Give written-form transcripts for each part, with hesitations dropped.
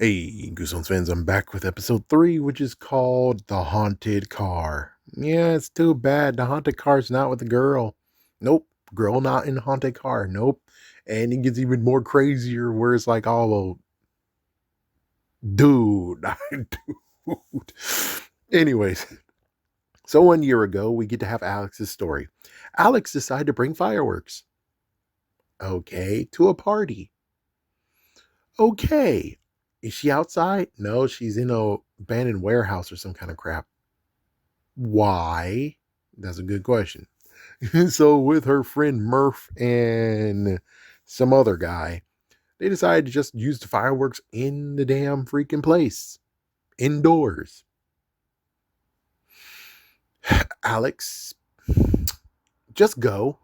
Hey, Goosebumps fans, I'm back with episode 3, which is called The Haunted Car. Yeah, it's too bad. The haunted car's not with the girl. Nope. Girl not in the haunted car. Nope. And it gets even more crazier where it's like, oh, well, dude. Dude. Anyways, so 1 year ago, we get to have Alex's story. Alex decided to bring fireworks. Okay, to a party. Okay. Is she outside? No, she's in a abandoned warehouse or some kind of crap. Why? That's a good question. So, with her friend Murph and some other guy, they decided to just use the fireworks in the damn freaking place, indoors. Alex, just go.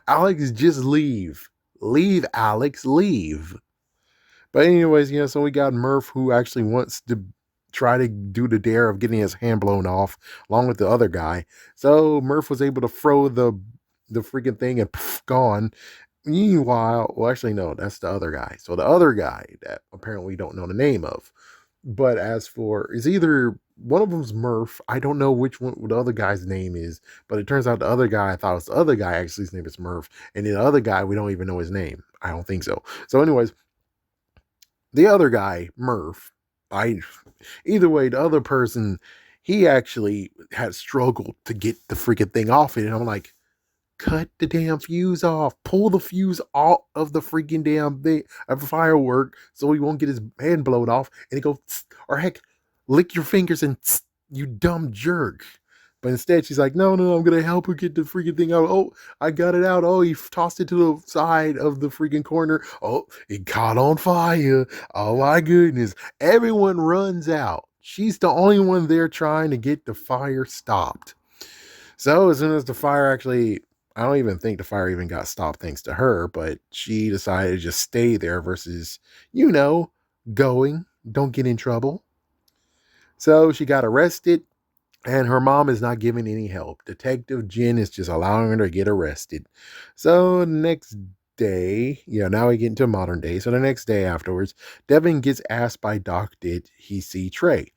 Alex, just leave. Leave, Alex, leave. But anyways, so we got Murph who actually wants to try to do the dare of getting his hand blown off along with the other guy. So Murph was able to throw the freaking thing and poof, gone. Meanwhile, well, actually, no, that's the other guy. So the other guy that apparently we don't know the name of. But as for is either one of them's Murph. I don't know which one the other guy's name is, but it turns out the other guy, I thought it was the other guy, actually his name is Murph. And the other guy, we don't even know his name. I don't think so. So, anyways, the other guy, Murph, I either way, the other person, he actually had struggled to get the freaking thing off it. And I'm like, cut the damn fuse off. Pull the fuse off of the freaking damn thing of firework so he won't get his hand blown off. And he goes, or heck, lick your fingers and you dumb jerk. But instead, she's like, no, no, I'm going to help her get the freaking thing out. Oh, I got it out. Oh, he tossed it to the side of the freaking corner. Oh, it caught on fire. Oh, my goodness. Everyone runs out. She's the only one there trying to get the fire stopped. So as soon as the fire actually, I don't even think the fire even got stopped thanks to her, but she decided to just stay there versus, going. Don't get in trouble. So she got arrested. And her mom is not giving any help. Detective Jen is just allowing her to get arrested. So next day, now we get into modern day. So the next day afterwards, Devin gets asked by Doc, did he see Trey?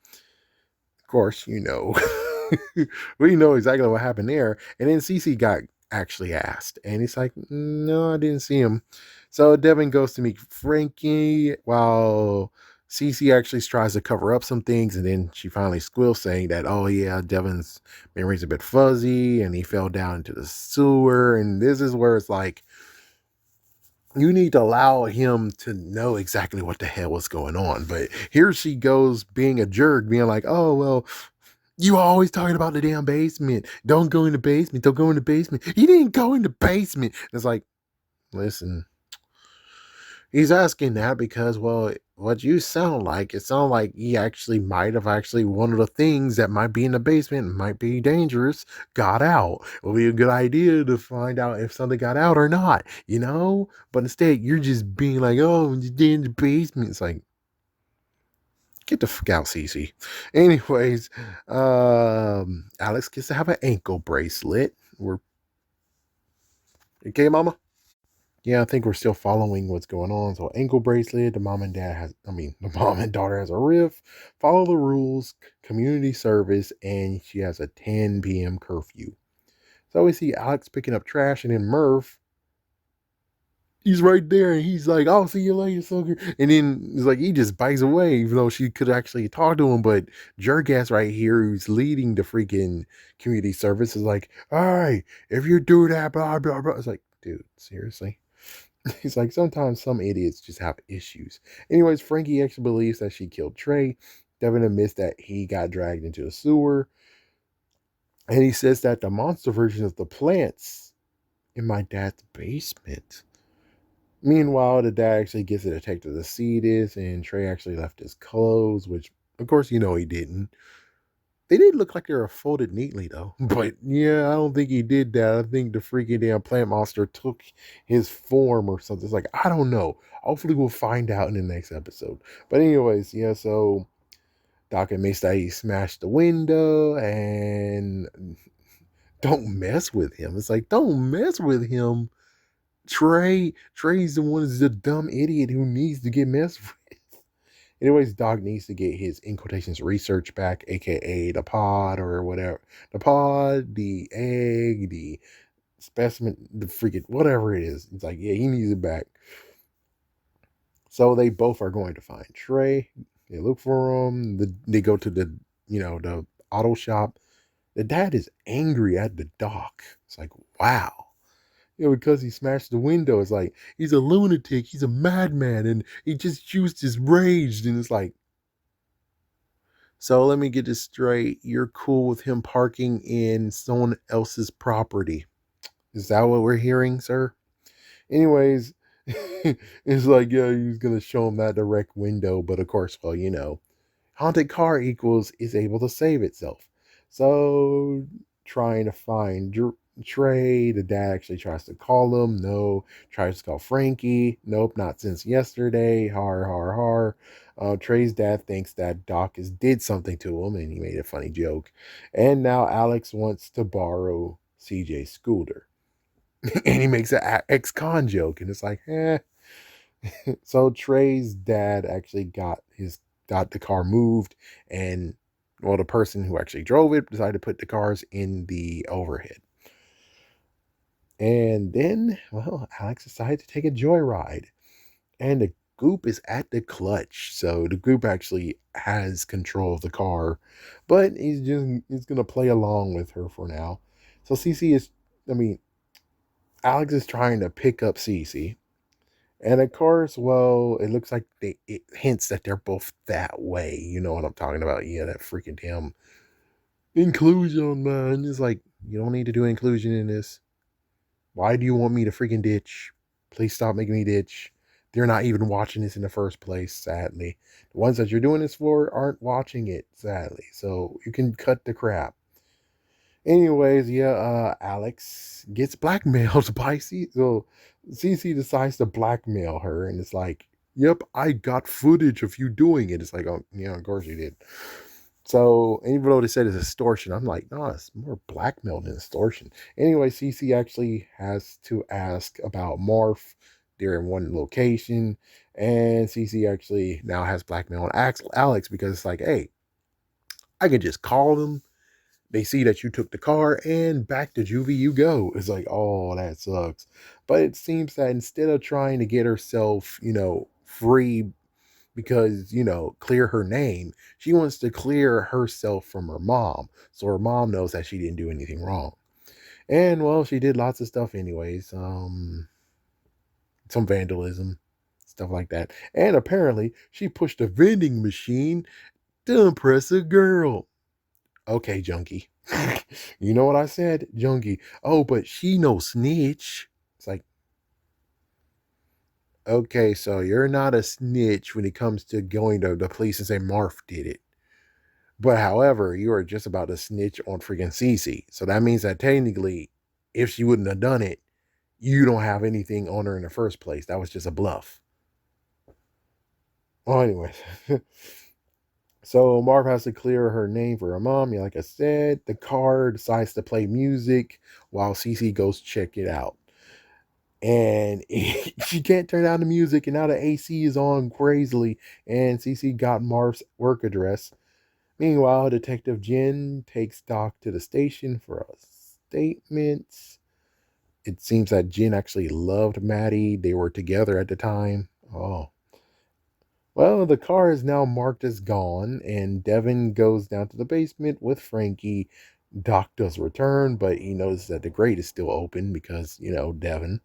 Of course, we know exactly what happened there. And then Cece got actually asked. And he's like, no, I didn't see him. So Devin goes to meet Frankie while Cece actually tries to cover up some things, and then she finally squeals saying that, oh yeah, Devin's memory's a bit fuzzy, and he fell down into the sewer, and this is where it's like, you need to allow him to know exactly what the hell was going on. But here she goes being a jerk, being like, oh, well, you always talking about the damn basement. Don't go in the basement. Don't go in the basement. He didn't go in the basement. It's like, listen, he's asking that because, well, what you sound like, it sounds like he actually might have actually one of the things that might be in the basement, might be dangerous, got out. It would be a good idea to find out if something got out or not, But instead, you're just being like, oh, it's in the basement. It's like, get the fuck out, Cece. Anyways, Alex gets to have an ankle bracelet. We're okay, mama? Yeah, I think we're still following what's going on. So ankle bracelet, the the mom and daughter has a riff, follow the rules, community service, and she has a 10 p.m. curfew. So we see Alex picking up trash, and then Murph, he's right there, and he's like, "I'll see you later, sucker." And then it's like he just bites away, even though she could actually talk to him. But jerk ass right here, who's leading the freaking community service, is like, "All right, if you do that, blah blah blah." It's like, dude, seriously. He's like, sometimes some idiots just have issues. Anyways, Frankie actually believes that she killed Trey. Devin admits that he got dragged into the sewer. And he says that the monster version of the plants in my dad's basement. Meanwhile, the dad actually gets the detective the seed is, and Trey actually left his clothes, which, of course, he didn't. They did look like they were folded neatly, though. But yeah, I don't think he did that. I think the freaking damn plant monster took his form or something. It's like, I don't know. Hopefully, we'll find out in the next episode. But, anyways, yeah, so Doc admits that he smashed the window and don't mess with him. It's like, don't mess with him. Trey's the one who's the dumb idiot who needs to get messed with. Anyways, Doc needs to get his in quotations research back, aka the pod or whatever. The pod, the egg, the specimen, the freaking whatever it is. It's like, yeah, he needs it back. So they both are going to find Trey. They look for him. They go to the auto shop. The dad is angry at the doc. It's like, wow. Because he smashed the window. It's like, he's a lunatic. He's a madman. And he just used his rage. And it's like, so let me get this straight. You're cool with him parking in someone else's property. Is that what we're hearing, sir? Anyways, it's like, yeah, he's going to show him that direct window. But of course, well, haunted car equals is able to save itself. So trying to find Trey, the dad actually tries to call him. No, tries to call Frankie. Nope, not since yesterday. Har har har. Trey's dad thinks that Doc has did something to him, and he made a funny joke. And now Alex wants to borrow CJ's scooter, and he makes an ex-con joke, and it's like, eh. So Trey's dad actually got the car moved, and well, the person who actually drove it decided to put the cars in the overhead. And then, well, Alex decided to take a joyride, and the Goop is at the clutch. So the Goop actually has control of the car, but he's gonna play along with her for now. So Cece is, I mean, Alex is trying to pick up Cece. And of course, well, it looks like it hints that they're both that way. You know what I'm talking about? Yeah, that freaking damn inclusion, man. It's like, you don't need to do inclusion in this. Why do you want me to freaking ditch? Please stop making me ditch. They're not even watching this in the first place, sadly. The ones that you're doing this for aren't watching it, sadly. So you can cut the crap. Anyways, yeah, Alex gets blackmailed by C. So Cece decides to blackmail her, and it's like, "Yep, I got footage of you doing it." It's like, "Oh, yeah, of course you did." So even though they said it's extortion, I'm like, "No, it's more blackmail than extortion." Anyway, Cece actually has to ask about Morph. They're in one location, and Cece actually now has blackmail on Alex because it's like, "Hey, I can just call them. They see that you took the car and back to juvie you go." It's like, oh, that sucks. But it seems that instead of trying to get herself, free because, clear her name, she wants to clear herself from her mom. So her mom knows that she didn't do anything wrong. And well, she did lots of stuff anyways. Some vandalism, stuff like that. And apparently she pushed a vending machine to impress a girl. Okay, Junkie. You know what I said? Junkie. Oh, but she no snitch. It's like, okay, so you're not a snitch when it comes to going to the police and say Marf did it. But however, you are just about to snitch on freaking Cece. So that means that technically, if she wouldn't have done it, you don't have anything on her in the first place. That was just a bluff. Well, anyways. So Marv has to clear her name for her mom. Yeah, like I said, the car decides to play music while Cece goes check it out. And she can't turn down the music, and now the AC is on crazily, and Cece got Marv's work address. Meanwhile, Detective Jen takes Doc to the station for a statement. It seems that Jen actually loved Maddie. They were together at the time. Oh. Well, the car is now marked as gone, and Devin goes down to the basement with Frankie. Doc does return, but he notices that the grate is still open because, Devin.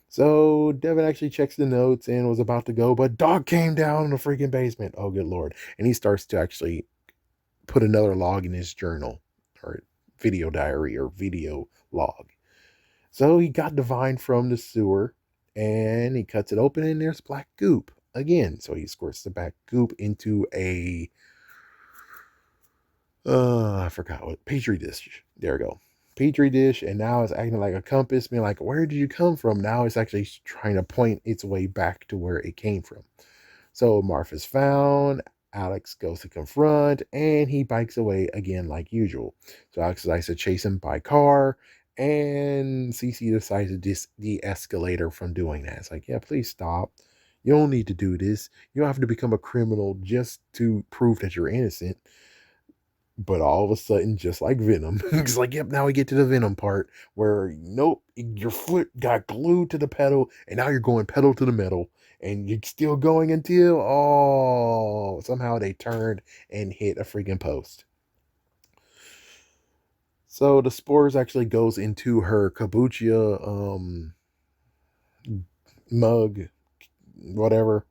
So Devin actually checks the notes and was about to go, but Doc came down in the freaking basement. Oh, good Lord. And he starts to actually put another log in his journal or video diary or video log. So he got Divine from the sewer and he cuts it open and there's black goop again. So he squirts the black goop into a I forgot what petri dish. There we go. Petri dish, and now it's acting like a compass, being like, where did you come from? Now it's actually trying to point its way back to where it came from. So Martha's found. Alex goes to confront, and he bikes away again like usual. So Alex decides to chase him by car, and Cece decides to de-escalate her from doing that. It's like, yeah, please stop. You don't need to do this. You don't have to become a criminal just to prove that you're innocent. But all of a sudden, just like Venom, it's like, yep, now we get to the Venom part where, nope, your foot got glued to the pedal, and now you're going pedal to the metal, and you're still going until, oh, somehow they turned and hit a freaking post. So the spores actually goes into her kombucha mug, whatever.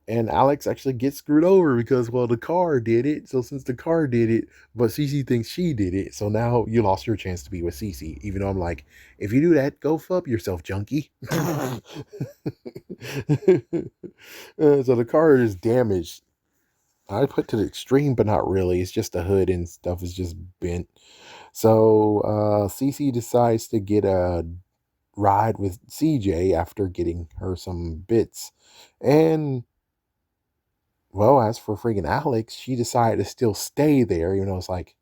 And Alex actually gets screwed over because, well, the car did it. So since the car did it, but Cece thinks she did it, so now you lost your chance to be with Cece. Even though I'm like, if you do that, go fuck yourself, junkie. So the car is damaged. I put to the extreme, but not really. It's just the hood and stuff is just bent. So Cece decides to get a ride with CJ after getting her some bits. And well, as for freaking Alex, she decided to still stay there, even though it's like,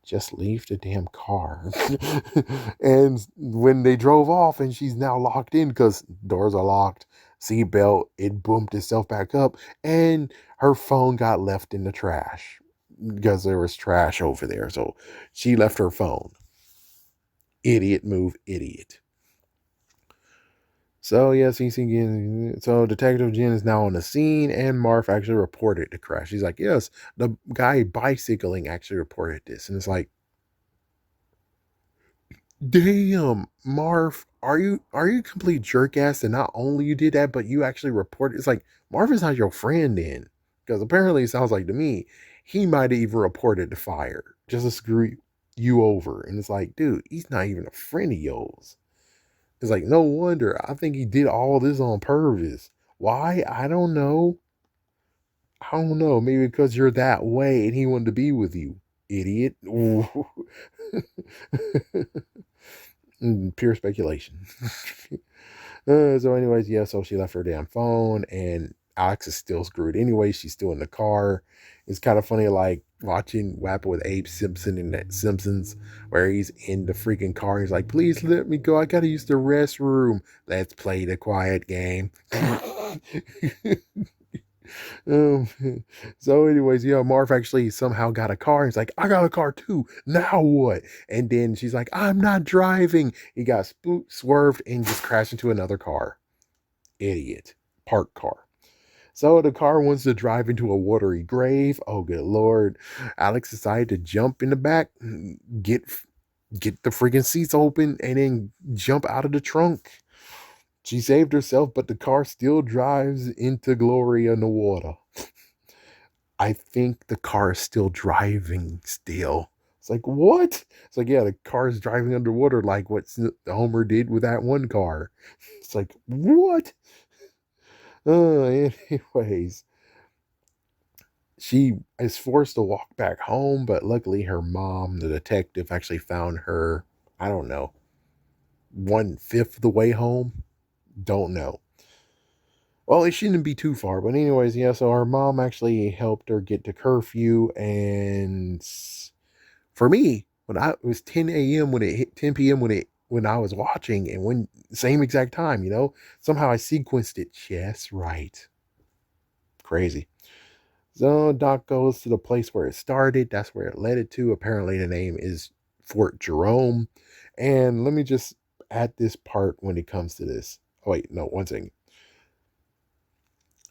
just leave the damn car. And when they drove off and she's now locked in because doors are locked, seatbelt, it boomed itself back up, and her phone got left in the trash because there was trash over there. So she left her phone. Idiot move, idiot. So yes, he's thinking. So Detective Jen is now on the scene, and Marv actually reported the crash. He's like, "Yes, the guy bicycling actually reported this," and it's like, "Damn, Marv, are you a complete jerk ass? And not only you did that, but you actually reported." It's like Marv is not your friend then, because apparently it sounds like to me he might have even reported the fire just to screw you over, and it's like, dude, he's not even a friend of yours. It's like, no wonder. I think he did all this on purpose. Why? I don't know. I don't know. Maybe because you're that way and he wanted to be with you, idiot. Pure speculation. So, anyways, yeah, so she left her damn phone, and Alex is still screwed. Anyway, she's still in the car. It's kind of funny, like watching what happened with Abe Simpson in that Simpsons, where he's in the freaking car. He's like, "Please let me go. I gotta use the restroom. Let's play the quiet game." Um, so, anyways, yeah, Marv actually somehow got a car. He's like, "I got a car too. Now what?" And then she's like, "I'm not driving." He got spooked, swerved, and just crashed into another car. Idiot. Parked car. So the car wants to drive into a watery grave. Oh, good lord! Alex decided to jump in the back, get get the freaking seats open, and then jump out of the trunk. She saved herself, but the car still drives into glory in the water. I think the car is still driving still. It's like, what? It's like, yeah, the car is driving underwater like what Homer did with that one car. It's like, what? Anyways, she is forced to walk back home, but luckily her mom, the detective, actually found her, I don't know, 1/5 the way home. Don't know. Well, it shouldn't be too far, but anyways, yeah, so her mom actually helped her get to curfew, and for me, when I it was 10 a.m. when it hit 10 p.m. when I was watching, and when same exact time, somehow I sequenced it just right. Crazy. So Doc goes to the place where it started. That's where it led it to. Apparently, the name is Fort Jerome. And let me just add this part when it comes to this. Oh, wait, no, one second.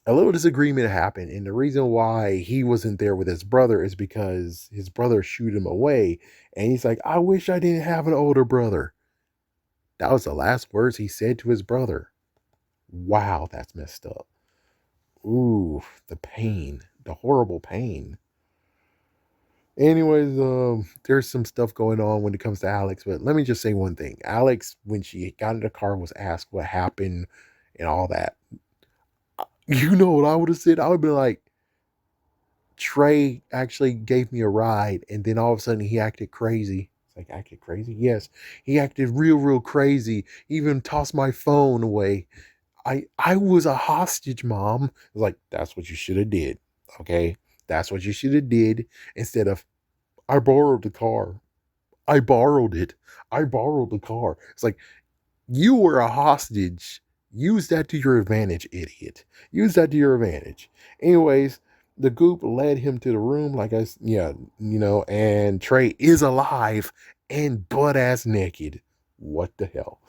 A little disagreement happened, and the reason why he wasn't there with his brother is because his brother shooed him away, and he's like, "I wish I didn't have an older brother." That was the last words he said to his brother. Wow, that's messed up. Ooh, the pain, the horrible pain. Anyways, there's some stuff going on when it comes to Alex, but let me just say one thing. Alex, when she got in the car, was asked what happened and all that. You know what I would have said? I would have been like, Trey actually gave me a ride, and then all of a sudden he acted crazy. It's like, acted crazy? Yes. He acted real, real crazy. He even tossed my phone away. I was a hostage, Mom. It's like, that's what you should have did. Okay. That's what you should have did instead of I borrowed the car. I borrowed it. I borrowed the car. It's like, you were a hostage Use that to your advantage, idiot. Use that to your advantage. Anyways, the goop led him to the room, yeah, and Trey is alive and butt ass naked. What the hell?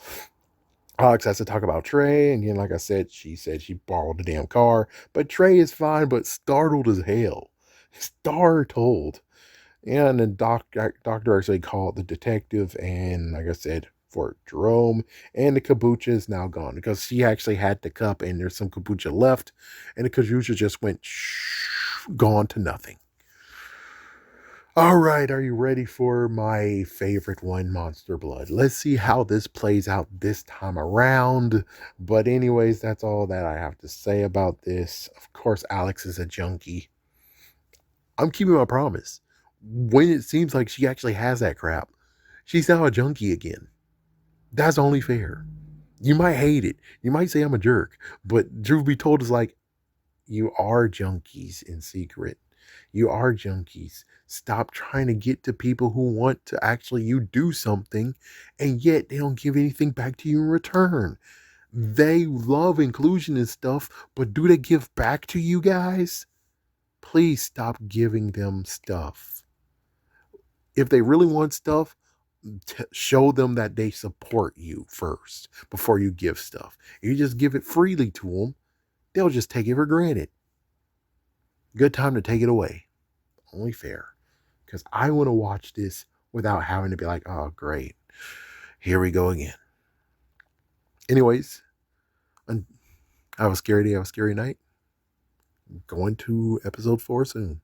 Alex has to talk about Trey, and again, like I said she borrowed the damn car, but Trey is fine, but startled as hell. Startled. And the doctor actually called the detective, and like I said, for Jerome, and the kombucha is now gone because she actually had the cup, and there's some kombucha left, and the kombucha just went gone to nothing. All right, are you ready for my favorite one, Monster Blood? Let's see how this plays out this time around. But, anyways, that's all that I have to say about this. Of course, Alex is a junkie. I'm keeping my promise. When it seems like she actually has that crap, she's now a junkie again. That's only fair. You might hate it. You might say I'm a jerk. But truth be told, is like, you are junkies in secret. You are junkies. Stop trying to get to people who want to actually you do something, and yet they don't give anything back to you in return. They love inclusion and stuff, but do they give back to you guys? Please stop giving them stuff. If they really want stuff, show them that they support you first before you give stuff. If you just give it freely to them, they'll just take it for granted. Good time to take it away. Only fair. Because I want to watch this without having to be like, oh, great. Here we go again. Anyways, have a scary day, have a scary night. Going to episode 4 soon.